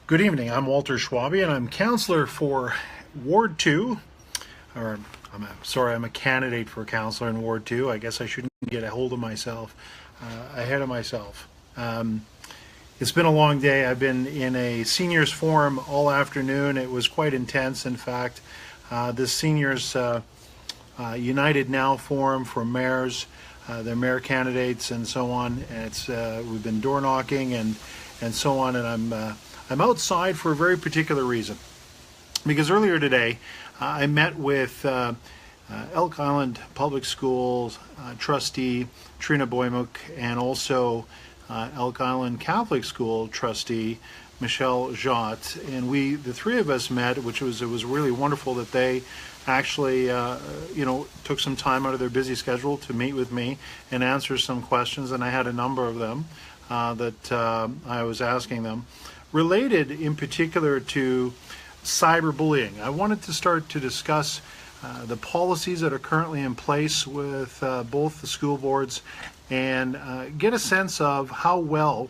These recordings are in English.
Good evening. I'm Walter Schwabe, and I'm counselor for Ward 2. Or, I'm a candidate for counselor in Ward 2. I guess I shouldn't get ahead of myself. It's been a long day. I've been in a seniors forum all afternoon. It was quite intense, in fact. This seniors United Now forum for mayors, their mayor candidates, and so on. And we've been door knocking and so on, and I'm outside for a very particular reason. Because earlier today, I met with Elk Island Public Schools trustee Trina Boymuk, and also Elk Island Catholic School trustee Michelle Jott, and the three of us met, it was really wonderful that they actually took some time out of their busy schedule to meet with me and answer some questions, and I had a number of them that I was asking them, related in particular to cyberbullying. I wanted to start to discuss the policies that are currently in place with both the school boards, and get a sense of how well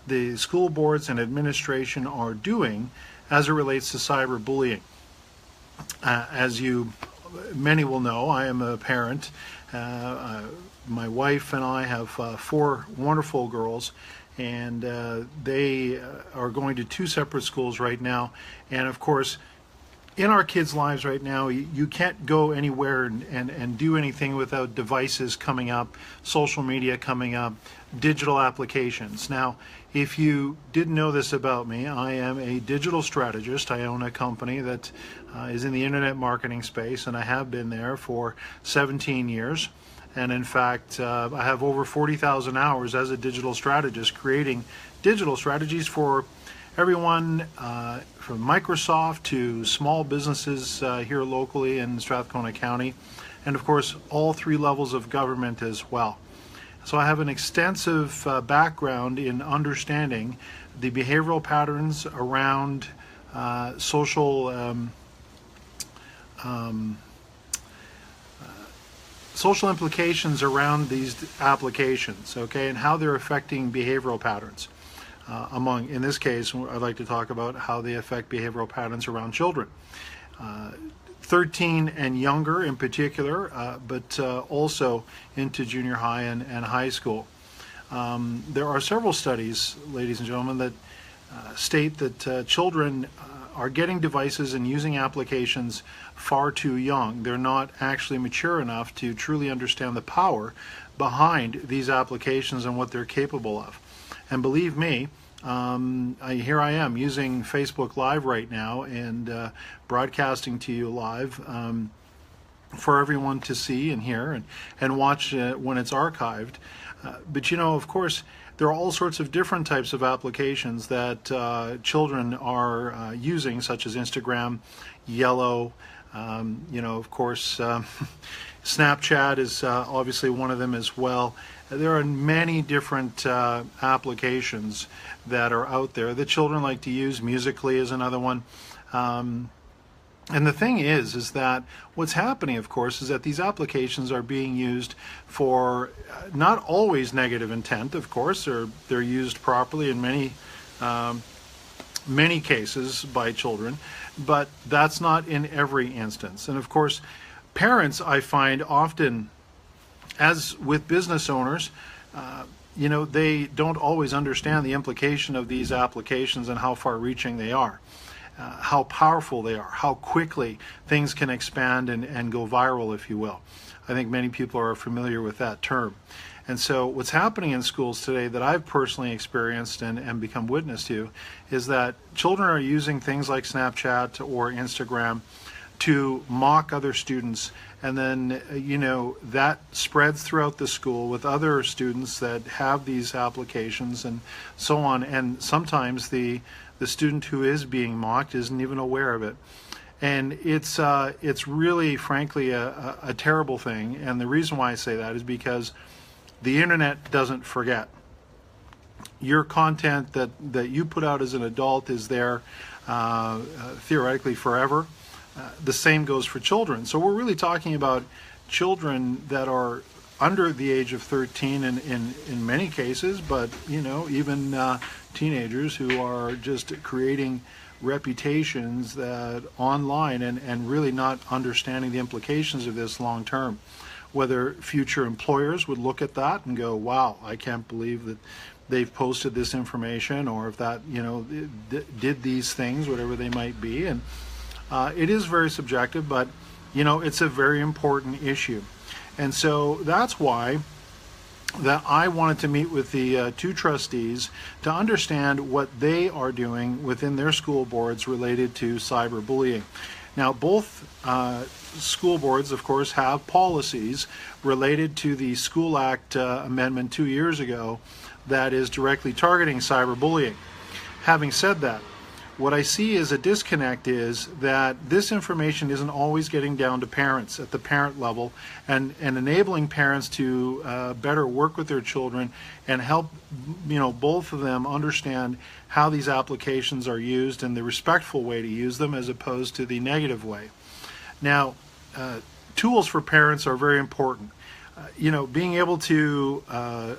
the school boards and administration are doing as it relates to cyberbullying. As many will know, I am a parent. My wife and I have 4 wonderful girls, and they are going to 2 separate schools right now. And of course, in our kids' lives right now, you can't go anywhere and do anything without devices coming up, social media coming up, digital applications. Now, if you didn't know this about me, I am a digital strategist. I own a company that is in the internet marketing space, and I have been there for 17 years. And in fact, I have over 40,000 hours as a digital strategist, creating digital strategies for everyone from Microsoft to small businesses here locally in Strathcona County, and of course all 3 levels of government as well. So I have an extensive background in understanding the behavioral patterns around social implications around these applications, okay, and how they're affecting behavioral patterns. In this case, I'd like to talk about how they affect behavioral patterns around children. 13 and younger in particular, but also into junior high and high school. There are several studies, ladies and gentlemen, that state that children are getting devices and using applications far too young. They're not actually mature enough to truly understand the power behind these applications and what they're capable of. And believe me, here I am using Facebook Live right now and broadcasting to you live for everyone to see and hear and watch when it's archived. But of course, there are all sorts of different types of applications that children are using, such as Instagram, Yellow, of course, Snapchat is obviously one of them as well. There are many different applications that are out there that children like to use. Musical.ly is another one. And the thing is that what's happening, of course, is that these applications are being used for not always negative intent, of course. They're used properly in many cases by children, but that's not in every instance. And of course, parents, I find often, as with business owners, they don't always understand the implication of these applications and how far-reaching they are, how powerful they are, how quickly things can expand and go viral, if you will. I think many people are familiar with that term. And so what's happening in schools today that I've personally experienced and become witness to is that children are using things like Snapchat or Instagram to mock other students, and then that spreads throughout the school with other students that have these applications and so on, and sometimes the student who is being mocked isn't even aware of it. And it's really, frankly, a terrible thing. And the reason why I say that is because the internet doesn't forget. Your content that you put out as an adult is there theoretically forever. The same goes for children. So we're really talking about children that are under the age of 13 in many cases, but even teenagers who are just creating reputations that online and really not understanding the implications of this long term. Whether future employers would look at that and go, wow, I can't believe that they've posted this information, or if that did these things, whatever they might be. And it is very subjective, but it's a very important issue. And so that's why that I wanted to meet with the two trustees to understand what they are doing within their school boards related to cyberbullying. Now, both school boards, of course, have policies related to the School Act amendment 2 years ago that is directly targeting cyberbullying. Having said that, what I see as a disconnect is that this information isn't always getting down to parents at the parent level and enabling parents to better work with their children and help both of them understand how these applications are used and the respectful way to use them as opposed to the negative way. Now, tools for parents are very important. Being able to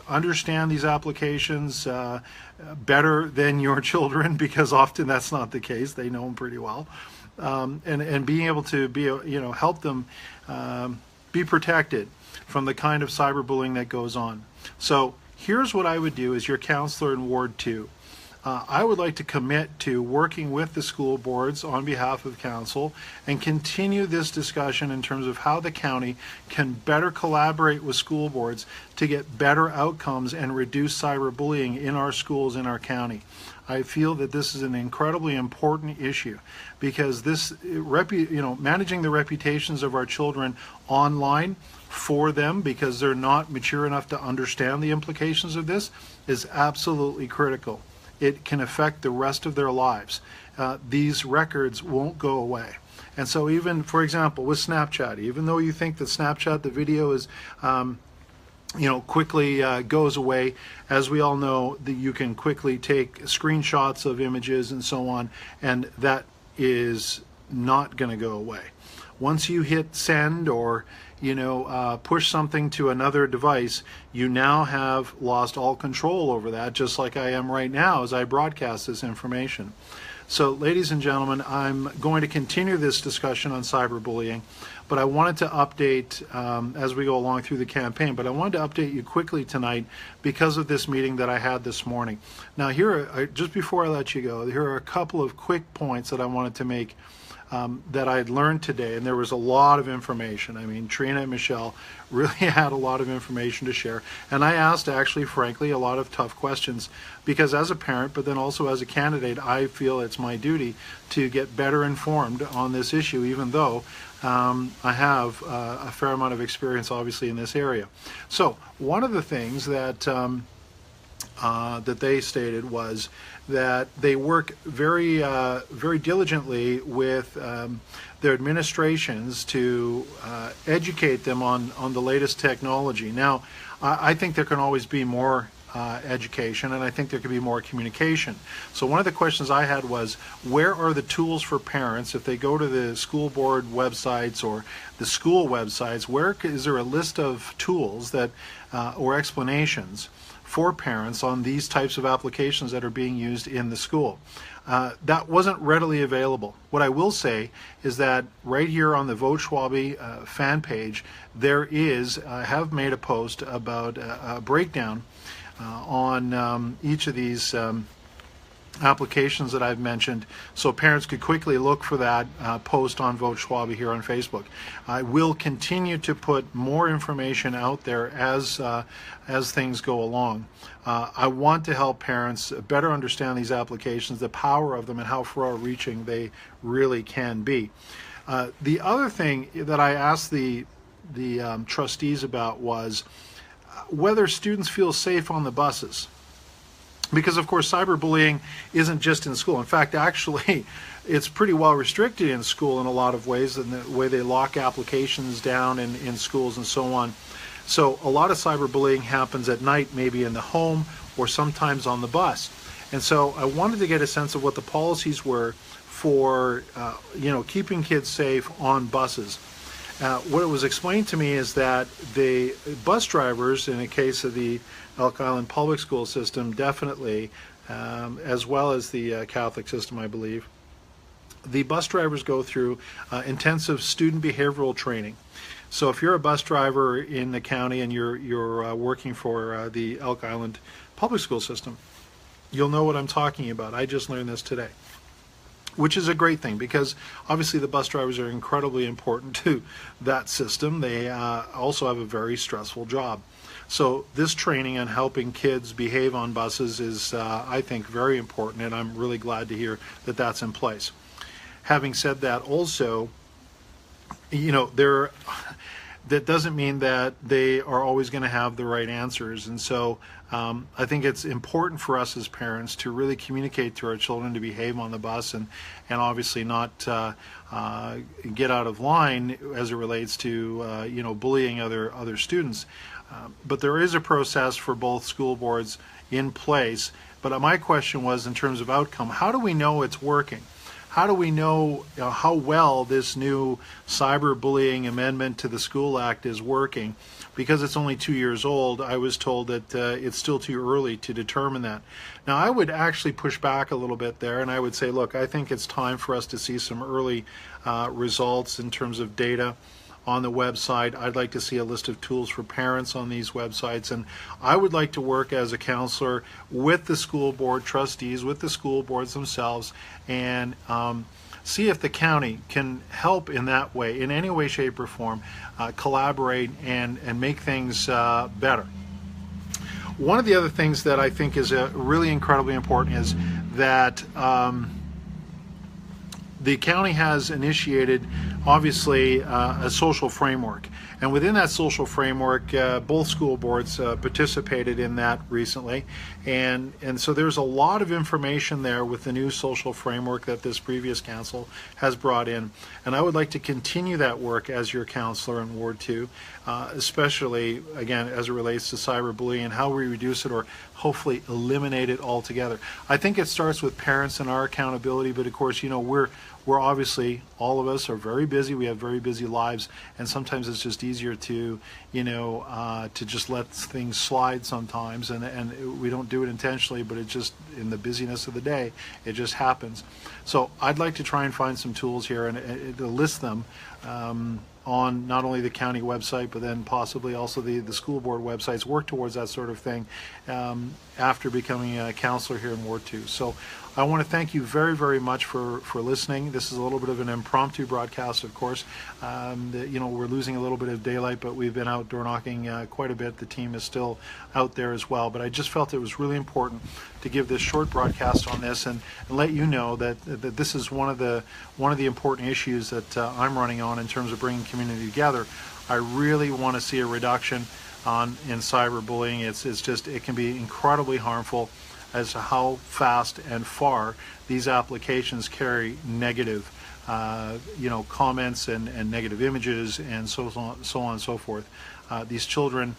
understand these applications better than your children, because often that's not the case. They know them pretty well, and being able to be help them be protected from the kind of cyberbullying that goes on. So here's what I would do as your counselor in Ward 2. I would like to commit to working with the school boards on behalf of council and continue this discussion in terms of how the county can better collaborate with school boards to get better outcomes and reduce cyberbullying in our schools in our county. I feel that this is an incredibly important issue because this, managing the reputations of our children online for them because they're not mature enough to understand the implications of this is absolutely critical. It can affect the rest of their lives. These records won't go away. And so even, for example, with Snapchat, even though you think that Snapchat, the video is, quickly goes away, as we all know, that you can quickly take screenshots of images and so on, and that is not going to go away. Once you hit send or push something to another device, you now have lost all control over that, just like I am right now as I broadcast this information. So, ladies and gentlemen, I'm going to continue this discussion on cyberbullying, but I wanted to update as we go along through the campaign, but I wanted to update you quickly tonight because of this meeting that I had this morning. Now, just before I let you go, here are a couple of quick points that I wanted to make that I had learned today, and there was a lot of information. I mean, Trina and Michelle really had a lot of information to share, and I asked, actually, frankly, a lot of tough questions because as a parent, but then also as a candidate, I feel it's my duty to get better informed on this issue, even though I have a fair amount of experience, obviously, in this area. So one of the things that that they stated was that they work very diligently with their administrations to educate them on the latest technology. Now, I think there can always be more education, and I think there could be more communication. So one of the questions I had was, where are the tools for parents if they go to the school board websites or the school websites? Where is there a list of tools that or explanations for parents on these types of applications that are being used in the school? That wasn't readily available. What I will say is that right here on the Vote Schwabe fan page, there is, I have made a post about a breakdown on each of these applications that I've mentioned, so parents could quickly look for that post on Vote Schwabe here on Facebook. I will continue to put more information out there as things go along. I want to help parents better understand these applications, the power of them, and how far-reaching they really can be. The other thing that I asked the trustees about was whether students feel safe on the buses. Because, of course, cyberbullying isn't just in school. In fact, actually, it's pretty well restricted in school in a lot of ways, in the way they lock applications down in schools and so on. So a lot of cyberbullying happens at night, maybe in the home or sometimes on the bus. And so I wanted to get a sense of what the policies were for, keeping kids safe on buses. what it was explained to me is that the bus drivers, in the case of the Elk Island public school system, definitely, as well as the Catholic system, I believe, the bus drivers go through intensive student behavioral training. So if you're a bus driver in the county and you're working for the Elk Island public school system, you'll know what I'm talking about. I just learned this today, which is a great thing, because obviously the bus drivers are incredibly important to that system. They also have a very stressful job. So this training on helping kids behave on buses is, I think, very important, and I'm really glad to hear that that's in place. Having said that, also, you know, that doesn't mean that they are always going to have the right answers. And so I think it's important for us as parents to really communicate to our children to behave on the bus, and obviously not get out of line as it relates to you know, bullying other students. But there is a process for both school boards in place. But my question was, in terms of outcome, how do we know it's working? How do we know how well this new cyberbullying amendment to the School Act is working? Because it's only 2 years old, I was told that it's still too early to determine that. Now, I would actually push back a little bit there, and I would say, look, I think it's time for us to see some early results in terms of data on the website. I'd like to see a list of tools for parents on these websites, and I would like to work as a counselor with the school board trustees, with the school boards themselves, and see if the county can help in that way, in any way, shape, or form, collaborate and make things better. One of the other things that I think is really incredibly important is that the county has initiated, obviously, a social framework. And within that social framework, both school boards participated in that recently. And so there's a lot of information there with the new social framework that this previous council has brought in. And I would like to continue that work as your counselor in Ward 2, especially, again, as it relates to cyberbullying and how we reduce it or hopefully eliminate it altogether. I think it starts with parents and our accountability, but of course, you know, we're obviously, all of us are very busy. We have very busy lives, and sometimes it's just easier to, you know, to just let things slide sometimes, and we don't do it intentionally, but it just, in the busyness of the day, it just happens. So I'd like to try and find some tools here and to list them on not only the county website, but then possibly also the school board websites, work towards that sort of thing after becoming a counselor here in Ward 2. So I want to thank you very, very much for listening. This is a little bit of an impromptu broadcast, of course. You know, we're losing a little bit of daylight, but we've been out door knocking quite a bit. The team is still out there as well. But I just felt it was really important to give this short broadcast on this and let you know that this is one of the important issues that I'm running on in terms of bringing community together. I really want to see a reduction in cyberbullying. It's just, it can be incredibly harmful as to how fast and far these applications carry negative you know, comments and negative images and so on and so forth. These children,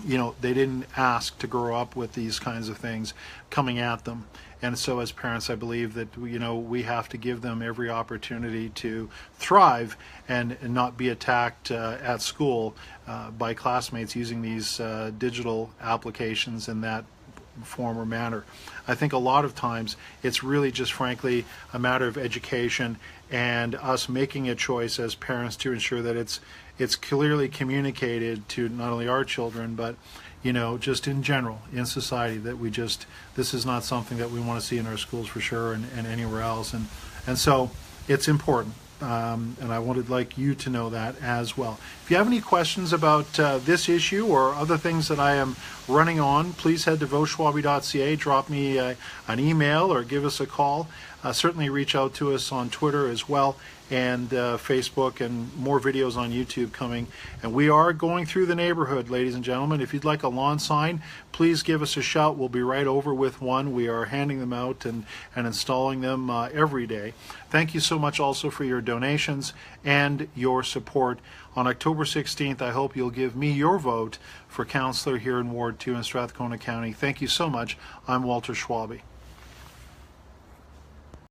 you know, they didn't ask to grow up with these kinds of things coming at them. And so as parents, I believe that, you know, we have to give them every opportunity to thrive and not be attacked at school by classmates using these digital applications in that form or manner. I think a lot of times it's really just, frankly, a matter of education and us making a choice as parents to ensure that it's clearly communicated to not only our children, but, you know, just in general in society, that this is not something that we want to see in our schools for sure, and anywhere else. And so it's important. And I would like you to know that as well. If you have any questions about this issue or other things that I am running on, please head to voschwabe.ca, drop me an email or give us a call. Certainly reach out to us on Twitter as well, and Facebook, and more videos on YouTube coming. And we are going through the neighborhood, ladies and gentlemen. If you'd like a lawn sign, please give us a shout. We'll be right over with one. We are handing them out and installing them every day. Thank you so much also for your donations and your support. On October 16th, I hope you'll give me your vote for counselor here in Ward 2 in Strathcona County. Thank you so much. I'm Walter Schwabe.